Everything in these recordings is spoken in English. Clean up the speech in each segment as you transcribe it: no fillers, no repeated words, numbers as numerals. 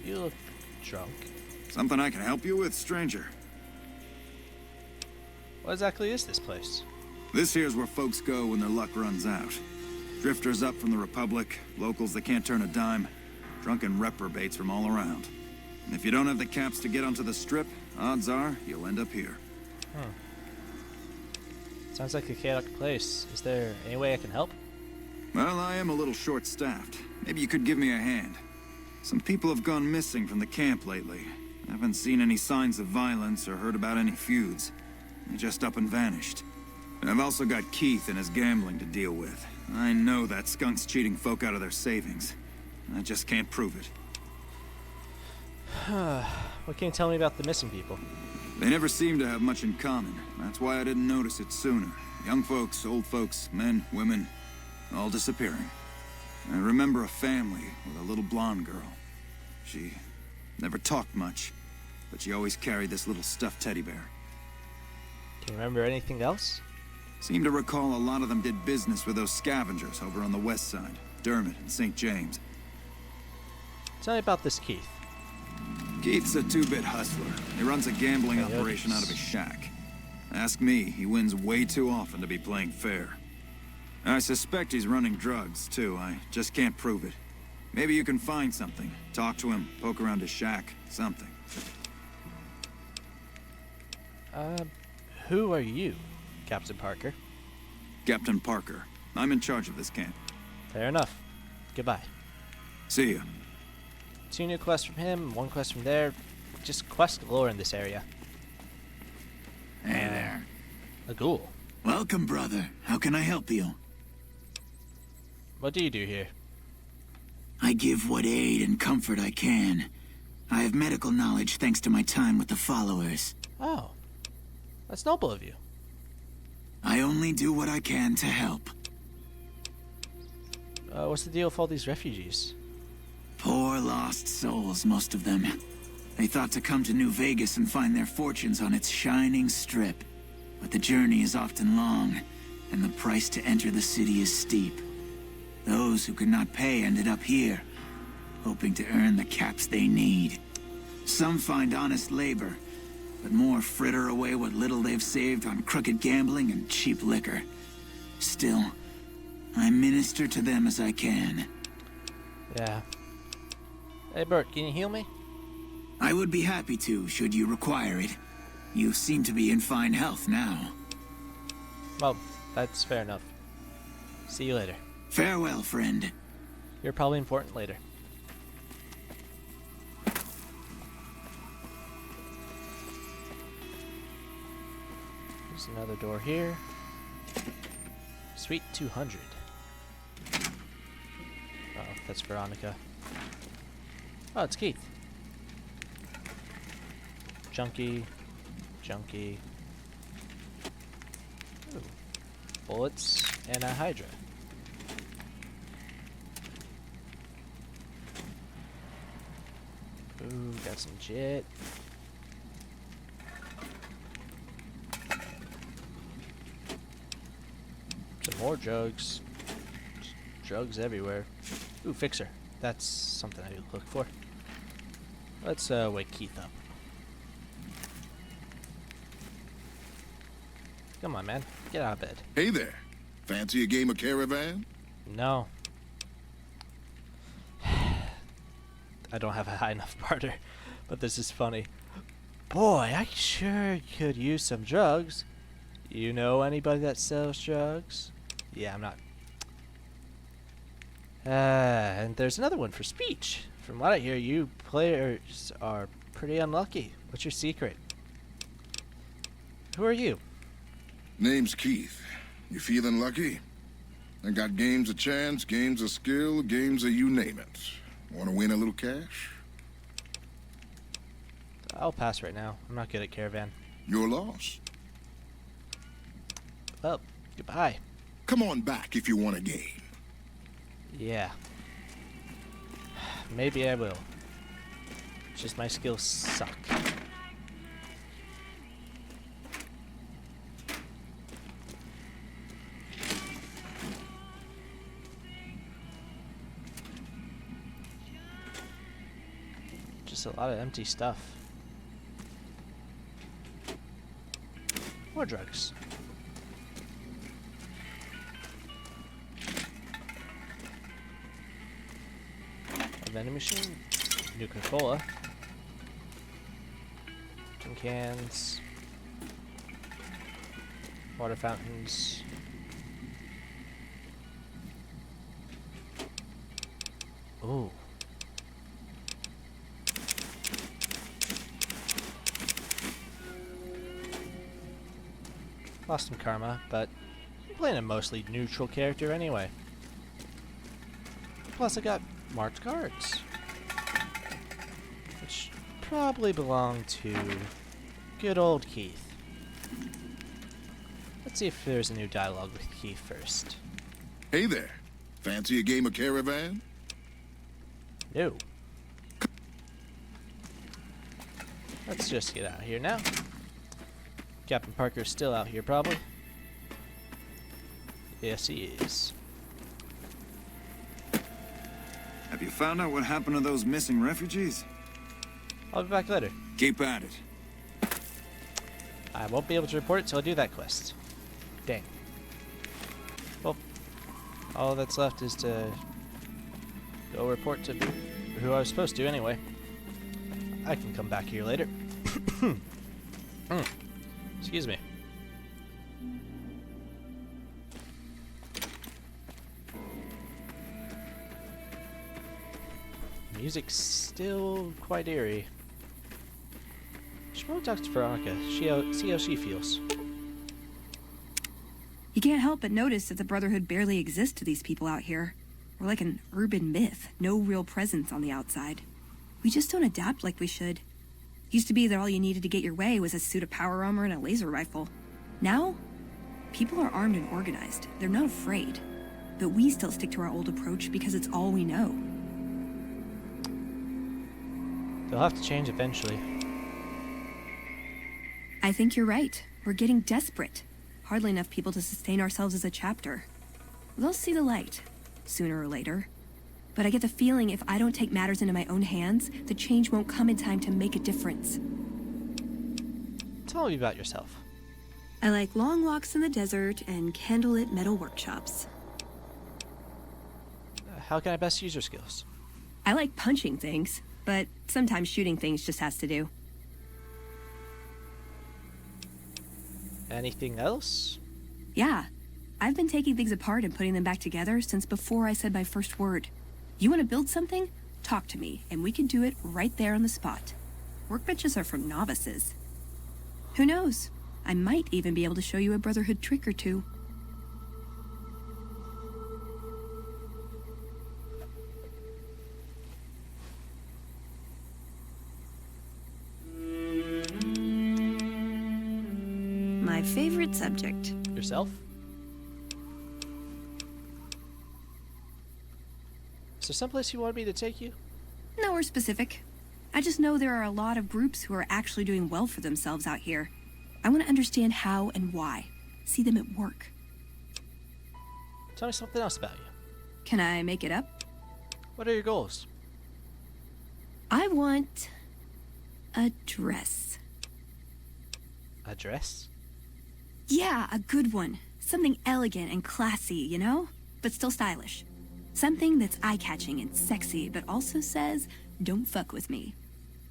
You look drunk. Something I can help you with, stranger? What exactly is this place? This here's where folks go when their luck runs out. Drifters up from the Republic, locals that can't turn a dime, drunken reprobates from all around. And if you don't have the caps to get onto the strip, odds are you'll end up here. Sounds like a chaotic place. Is there any way I can help? Well, I am a little short-staffed. Maybe you could give me a hand. Some people have gone missing from the camp lately. I haven't seen any signs of violence or heard about any feuds. They just up and vanished. And I've also got Keith and his gambling to deal with. I know that skunk's cheating folk out of their savings. I just can't prove it. What can you tell me about the missing people? They never seem to have much in common. That's why I didn't notice it sooner. Young folks, old folks, men, women, all disappearing. I remember a family with a little blonde girl. She never talked much, but she always carried this little stuffed teddy bear. Can you remember anything else? Seem to recall a lot of them did business with those scavengers over on the west side, Dermot and St. James. Tell me about this Keith. Keith's a two-bit hustler. He runs a gambling operation out of his shack. Ask me, he wins way too often to be playing fair. I suspect he's running drugs, too. I just can't prove it. Maybe you can find something. Talk to him, poke around his shack, something. Who are you, Captain Parker? Captain Parker. I'm in charge of this camp. Fair enough. Goodbye. See ya. 2 new quests from him, 1 quest from there. Just quest galore in this area. Hey there. A ghoul. Welcome, brother. How can I help you? What do you do here? I give what aid and comfort I can. I have medical knowledge thanks to my time with the followers. Oh. That's noble of you. I only do what I can to help. What's the deal with all these refugees? Poor lost souls, most of them. They thought to come to New Vegas and find their fortunes on its shining strip. But the journey is often long, and the price to enter the city is steep. Those who could not pay ended up here, hoping to earn the caps they need. Some find honest labor, but more fritter away what little they've saved on crooked gambling and cheap liquor. Still, I minister to them as I can. Yeah. Hey Bert, can you heal me? I would be happy to, should you require it. You seem to be in fine health now. Well, that's fair enough. See you later. Farewell, friend. You're probably important later. There's another door here. Suite 200. Oh, that's Veronica. Oh, it's Keith. Junkie. Junkie. Ooh. Bullets and a Hydra. Ooh, got some jet. Some more drugs. Drugs everywhere. Ooh, fixer. That's something I look for. Let's wake Keith up. Come on, man. Get out of bed. Hey there. Fancy a game of Caravan? No. I don't have a high enough barter, but this is funny. Boy, I sure could use some drugs. You know anybody that sells drugs? Yeah, I'm not. And there's another one for speech. From what I hear, you players are pretty unlucky. What's your secret? Who are you? Name's Keith. You feeling lucky? I got games of chance, games of skill, games of you name it. Want to win a little cash? I'll pass right now. I'm not good at Caravan. Your loss. Well, goodbye. Come on back if you want a game. Yeah. Maybe I will. Just my skills suck. Just a lot of empty stuff. More drugs. A vending machine. Nuka Cola. Tin cans. Water fountains. Ooh. Lost some karma, but I'm playing a mostly neutral character anyway. Plus I got marked cards. Which probably belong to good old Keith. Let's see if there's a new dialogue with Keith first. Hey there. Fancy a game of Caravan? No. Let's just get out of here now. Captain Parker's still out here, probably. Yes, he is. Have you found out what happened to those missing refugees? I'll be back later. Keep at it. I won't be able to report it till I do that quest. Dang. Well, all that's left is to go report to who I was supposed to anyway. I can come back here later. Excuse me. Music's still quite eerie. Should probably talk to Veronica. See how she feels. You can't help but notice that the Brotherhood barely exists to these people out here. We're like an urban myth, no real presence on the outside. We just don't adapt like we should. Used to be that all you needed to get your way was a suit of power armor and a laser rifle. Now, people are armed and organized. They're not afraid. But we still stick to our old approach because it's all we know. They'll have to change eventually. I think you're right. We're getting desperate. Hardly enough people to sustain ourselves as a chapter. They'll see the light, sooner or later. But I get the feeling if I don't take matters into my own hands, the change won't come in time to make a difference. Tell me about yourself. I like long walks in the desert and candlelit metal workshops. How can I best use your skills? I like punching things, but sometimes shooting things just has to do. Anything else? Yeah, I've been taking things apart and putting them back together since before I said my first word. You want to build something? Talk to me, and we can do it right there on the spot. Workbenches are for novices. Who knows? I might even be able to show you a Brotherhood trick or two. My favorite subject. Yourself? Is there someplace you want me to take you? Nowhere specific. I just know there are a lot of groups who are actually doing well for themselves out here. I want to understand how and why. See them at work. Tell me something else about you. Can I make it up? What are your goals? I want a dress. A dress? Yeah, a good one. Something elegant and classy, you know? But still stylish. Something that's eye-catching and sexy, but also says, don't fuck with me.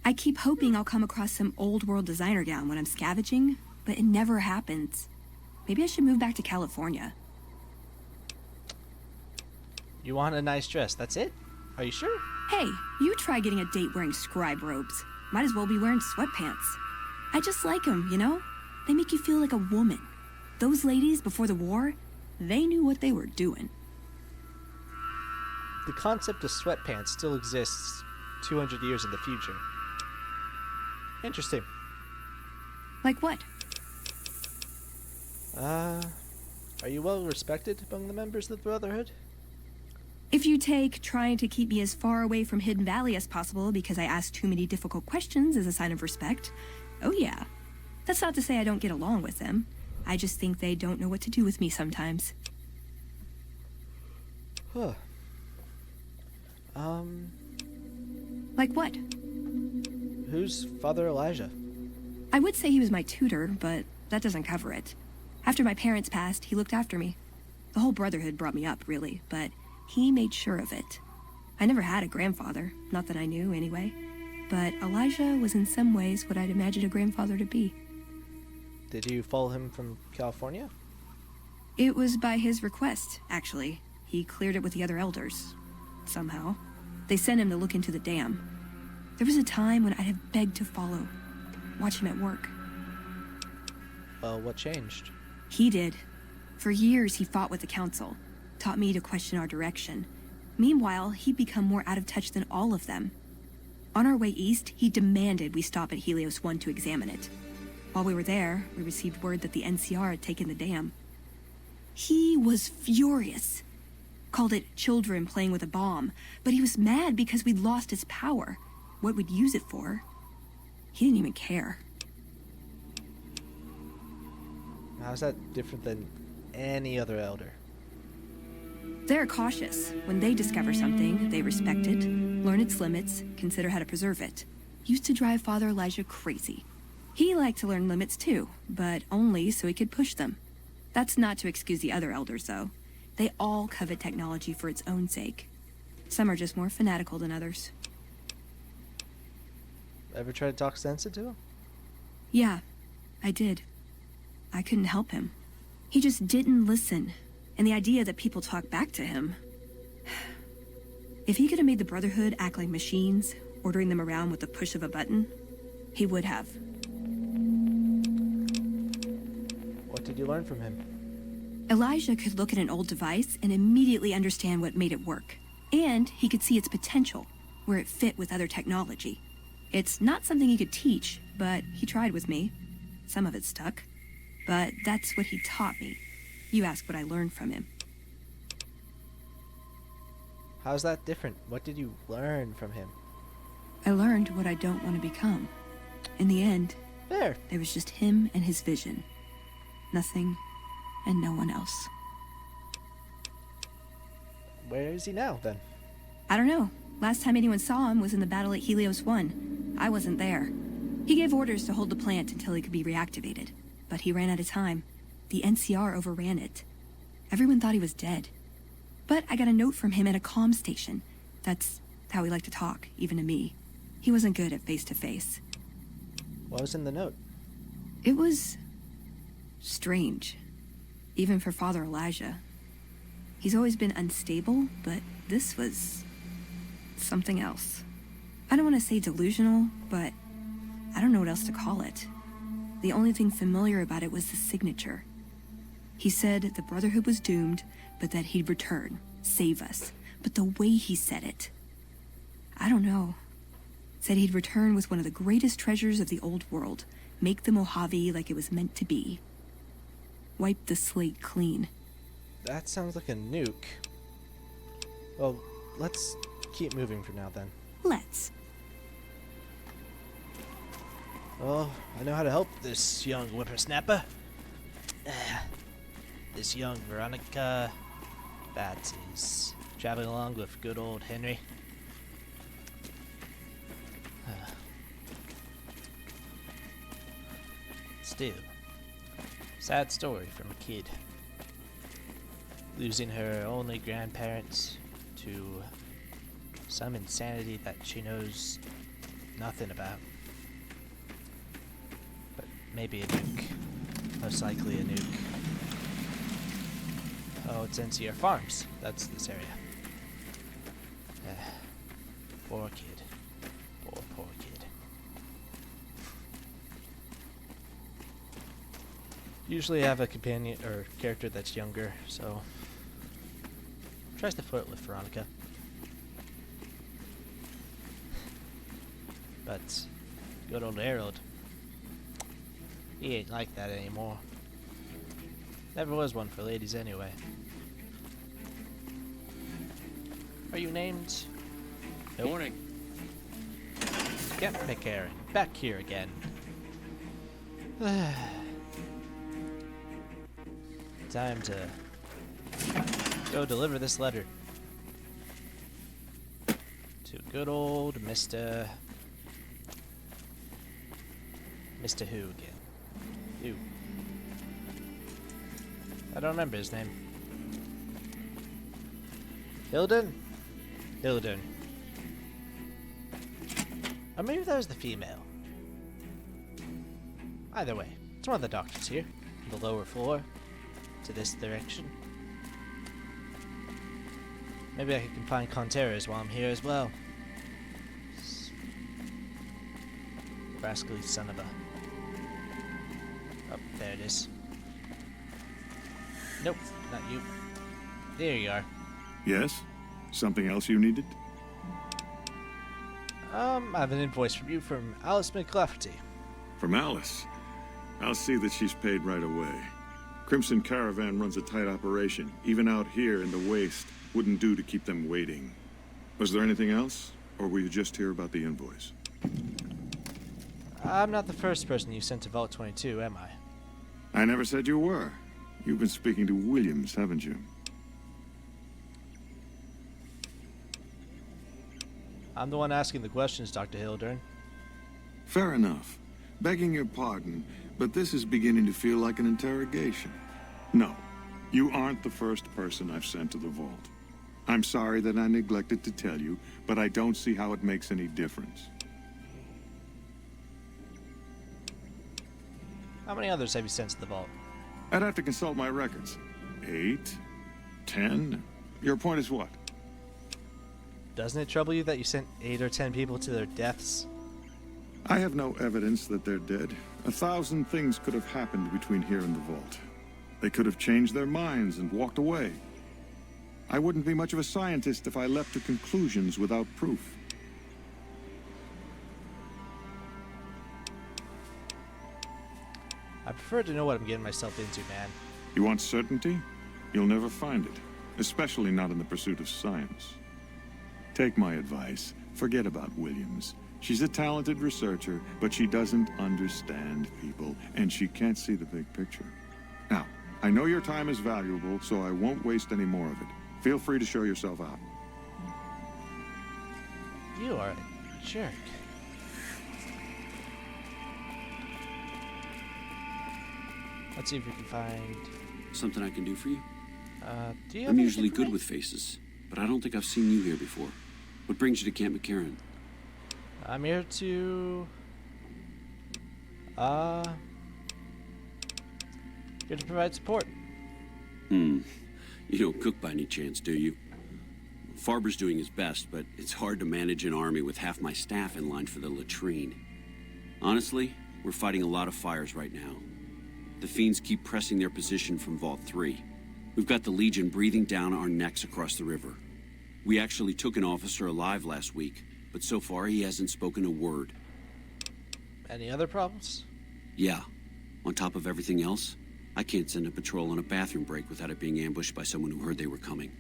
I keep hoping I'll come across some old-world designer gown when I'm scavenging, but it never happens. Maybe I should move back to California. You want a nice dress, that's it? Are you sure? Hey, you try getting a date wearing scribe robes. Might as well be wearing sweatpants. I just like them, you know? They make you feel like a woman. Those ladies before the war, they knew what they were doing. The concept of sweatpants still exists 200 years in the future. Interesting. Like what? Are you well respected among the members of the Brotherhood? If you take trying to keep me as far away from Hidden Valley as possible because I ask too many difficult questions as a sign of respect, oh yeah. That's not to say I don't get along with them. I just think they don't know what to do with me sometimes. Huh. Like what? Who's Father Elijah? I would say he was my tutor, but that doesn't cover it. After my parents passed, he looked after me. The whole Brotherhood brought me up, really, but he made sure of it. I never had a grandfather, not that I knew anyway. But Elijah was in some ways what I'd imagine a grandfather to be. Did you follow him from California? It was by his request, actually. He cleared it with the other elders. Somehow. They sent him to look into the dam. There was a time when I'd have begged to follow. Watch him at work. Well, what changed? He did. For years, he fought with the council. Taught me to question our direction. Meanwhile, he'd become more out of touch than all of them. On our way east, he demanded we stop at Helios 1 to examine it. While we were there, we received word that the NCR had taken the dam. He was furious. Called it children playing with a bomb, but he was mad because we'd lost its power. What we'd use it for. He didn't even care. How's that different than any other elder? They're cautious. When they discover something, they respect it, learn its limits, consider how to preserve it. Used to drive Father Elijah crazy. He liked to learn limits too, but only so he could push them. That's not to excuse the other elders, though. They all covet technology for its own sake. Some are just more fanatical than others. Ever try to talk sense into him? Yeah, I did. I couldn't help him. He just didn't listen. And the idea that people talk back to him... If he could have made the Brotherhood act like machines, ordering them around with the push of a button, he would have. What did you learn from him? Elijah could look at an old device and immediately understand what made it work. And he could see its potential, where it fit with other technology. It's not something he could teach, but he tried with me. Some of it stuck. But that's what he taught me. You ask what I learned from him. How's that different? What did you learn from him? I learned what I don't want to become. In the end, There. there was just him and his vision. Nothing and no one else. Where is he now, then? I don't know. Last time anyone saw him was in the battle at Helios 1. I wasn't there. He gave orders to hold the plant until he could be reactivated. But he ran out of time. The NCR overran it. Everyone thought he was dead. But I got a note from him at a comm station. That's how he liked to talk, even to me. He wasn't good at face-to-face. What was in the note? It was... strange. Even for Father Elijah. He's always been unstable, but this was... something else. I don't want to say delusional, but I don't know what else to call it. The only thing familiar about it was the signature. He said the Brotherhood was doomed, but that he'd return, save us. But the way he said it... I don't know. Said he'd return with one of the greatest treasures of the old world. Make the Mojave like it was meant to be. Wipe the slate clean. That sounds like a nuke. Well, let's keep moving for now, then. Let's. Oh, I know how to help this young whippersnapper. This young Veronica that is traveling along with good old Henry. Still, sad story from a kid. Losing her only grandparents to some insanity that she knows nothing about. But maybe a nuke. Most likely a nuke. Oh, it's NCR Farms. That's this area. Poor kid. Poor kid. Usually I have a companion or character that's younger, so tries to flirt with Veronica. But good old Harold, he ain't like that anymore. Never was one for ladies anyway. Are you named? Nope. Morning. Yep, McCarran. Back here again. Time to go deliver this letter to good old Mr. Mr. Who again? Who? I don't remember his name. Hilden? Hilden. Or maybe that was the female. Either way, it's one of the doctors here. On the lower floor. To this direction. Maybe I can find Contreras while I'm here as well. Rascally son of a... Oh, there it is. Nope, not you. There you are. Yes? Something else you needed? I have an invoice from you from Alice McClafferty. From Alice. I'll see that she's paid right away. Crimson Caravan runs a tight operation. Even out here in the waste, wouldn't do to keep them waiting. Was there anything else? Or were you just here about the invoice? I'm not the first person you sent to Vault 22, am I? I never said you were. You've been speaking to Williams, haven't you? I'm the one asking the questions, Dr. Hildern. Fair enough. Begging your pardon, but this is beginning to feel like an interrogation. No, you aren't the first person I've sent to the vault. I'm sorry that I neglected to tell you, but I don't see how it makes any difference. How many others have you sent to the vault? I'd have to consult my records. 8? 10? Your point is what? Doesn't it trouble you that you sent 8 or 10 people to their deaths? I have no evidence that they're dead. 1,000 things could have happened between here and the vault. They could have changed their minds and walked away. I wouldn't be much of a scientist if I leapt to conclusions without proof. I prefer to know what I'm getting myself into, man. You want certainty? You'll never find it, especially not in the pursuit of science. Take my advice. Forget about Williams. She's a talented researcher, but she doesn't understand people, and she can't see the big picture. Now, I know your time is valuable, so I won't waste any more of it. Feel free to show yourself out. You are a jerk. Let's see if we can find... Something I can do for you? Do you have I'm anything usually for good me? with faces, but I don't think I've seen you here before. What brings you to Camp McCarran? I'm here to... here to provide support. You don't cook by any chance, do you? Farber's doing his best, but it's hard to manage an army with half my staff in line for the latrine. Honestly, we're fighting a lot of fires right now. The fiends keep pressing their position from Vault 3. We've got the Legion breathing down our necks across the river. We actually took an officer alive last week, but so far he hasn't spoken a word. Any other problems? Yeah. On top of everything else, I can't send a patrol on a bathroom break without it being ambushed by someone who heard they were coming.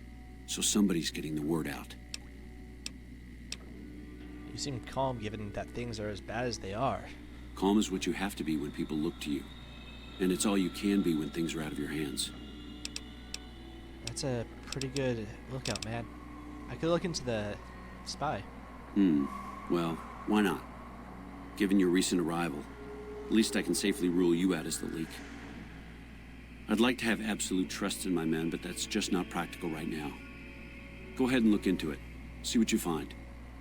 So somebody's getting the word out. You seem calm given that things are as bad as they are. Calm is what you have to be when people look to you. And it's all you can be when things are out of your hands. That's a pretty good lookout, man. I could look into the spy. Well, why not? Given your recent arrival, at least I can safely rule you out as the leak. I'd like to have absolute trust in my men, but that's just not practical right now. Go ahead and look into it. See what you find.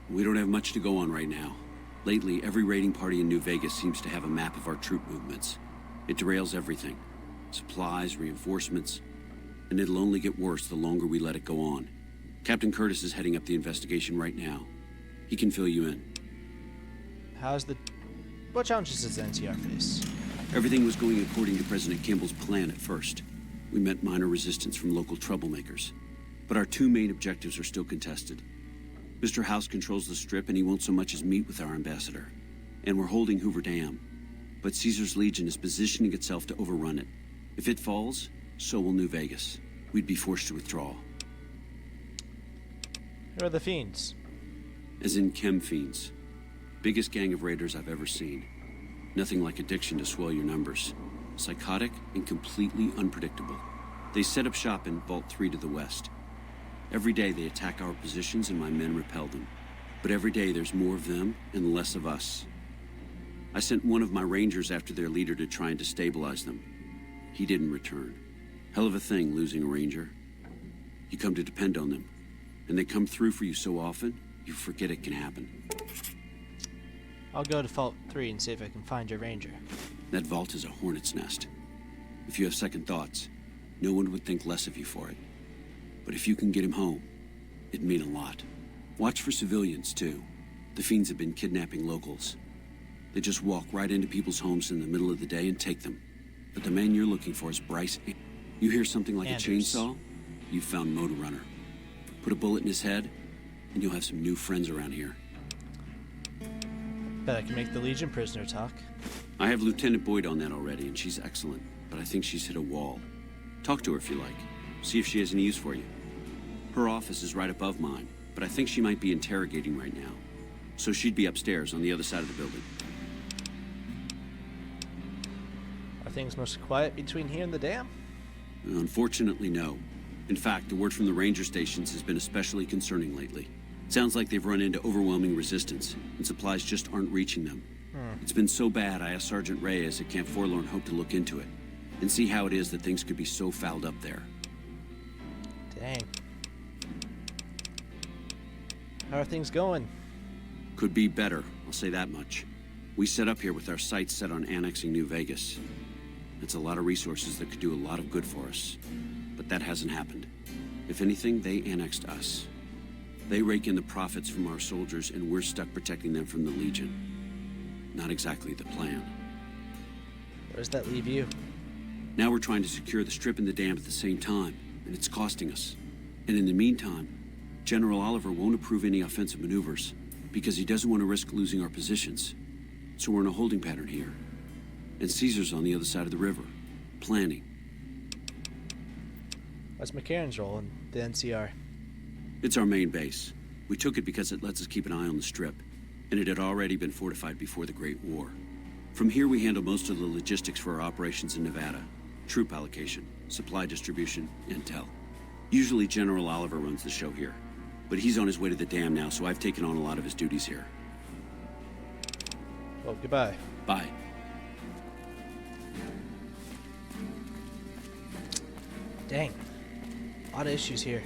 We don't have much to go on right now. Lately, every raiding party in New Vegas seems to have a map of our troop movements. It derails everything. Supplies, reinforcements. And it'll only get worse the longer we let it go on. Captain Curtis is heading up the investigation right now. He can fill you in. What challenges does the NCR face? Everything was going according to President Kimball's plan at first. We met minor resistance from local troublemakers. But our two main objectives are still contested. Mr. House controls the Strip and he won't so much as meet with our ambassador. And we're holding Hoover Dam. But Caesar's Legion is positioning itself to overrun it. If it falls, so will New Vegas. We'd be forced to withdraw. Who are the fiends? As in chem fiends. Biggest gang of raiders I've ever seen. Nothing like addiction to swell your numbers. Psychotic and completely unpredictable. They set up shop in Vault 3 to the west. Every day they attack our positions and my men repel them. But every day there's more of them and less of us. I sent one of my rangers after their leader to try and destabilize them. He didn't return. Hell of a thing, losing a ranger. You come to depend on them, and they come through for you so often, you forget it can happen. I'll go to Vault 3 and see if I can find your ranger. That vault is a hornet's nest. If you have second thoughts, no one would think less of you for it. But if you can get him home, it'd mean a lot. Watch for civilians, too. The fiends have been kidnapping locals. They just walk right into people's homes in the middle of the day and take them. But the man you're looking for is Bryce. You hear something like Anders. a chainsaw? You've found Motor Runner. Put a bullet in his head, and you'll have some new friends around here. Bet I can make the Legion prisoner talk. I have Lieutenant Boyd on that already, and she's excellent. But I think she's hit a wall. Talk to her if you like. See if she has any use for you. Her office is right above mine, but I think she might be interrogating right now. So she'd be upstairs on the other side of the building. Are things most quiet between here and the dam? Unfortunately, no. In fact, the word from the ranger stations has been especially concerning lately. Sounds like they've run into overwhelming resistance, and supplies just aren't reaching them. It's been so bad, I asked Sergeant Reyes at Camp Forlorn Hope to look into it, and see how it is that things could be so fouled up there. Dang. How are things going? Could be better, I'll say that much. We set up here with our sights set on annexing New Vegas. It's a lot of resources that could do a lot of good for us. But that hasn't happened. If anything, they annexed us. They rake in the profits from our soldiers, and we're stuck protecting them from the Legion. Not exactly the plan. Where does that leave you? Now we're trying to secure the strip and the dam at the same time, and it's costing us. And in the meantime, General Oliver won't approve any offensive maneuvers, because he doesn't want to risk losing our positions. So we're in a holding pattern here. And Caesar's on the other side of the river, planning. What's McCarran's role in the NCR? It's our main base. We took it because it lets us keep an eye on the strip, and it had already been fortified before the Great War. From here, we handle most of the logistics for our operations in Nevada. Troop allocation, supply distribution, intel. Usually General Oliver runs the show here, but he's on his way to the dam now, so I've taken on a lot of his duties here. Well, goodbye. Bye. Dang. A lot of issues here.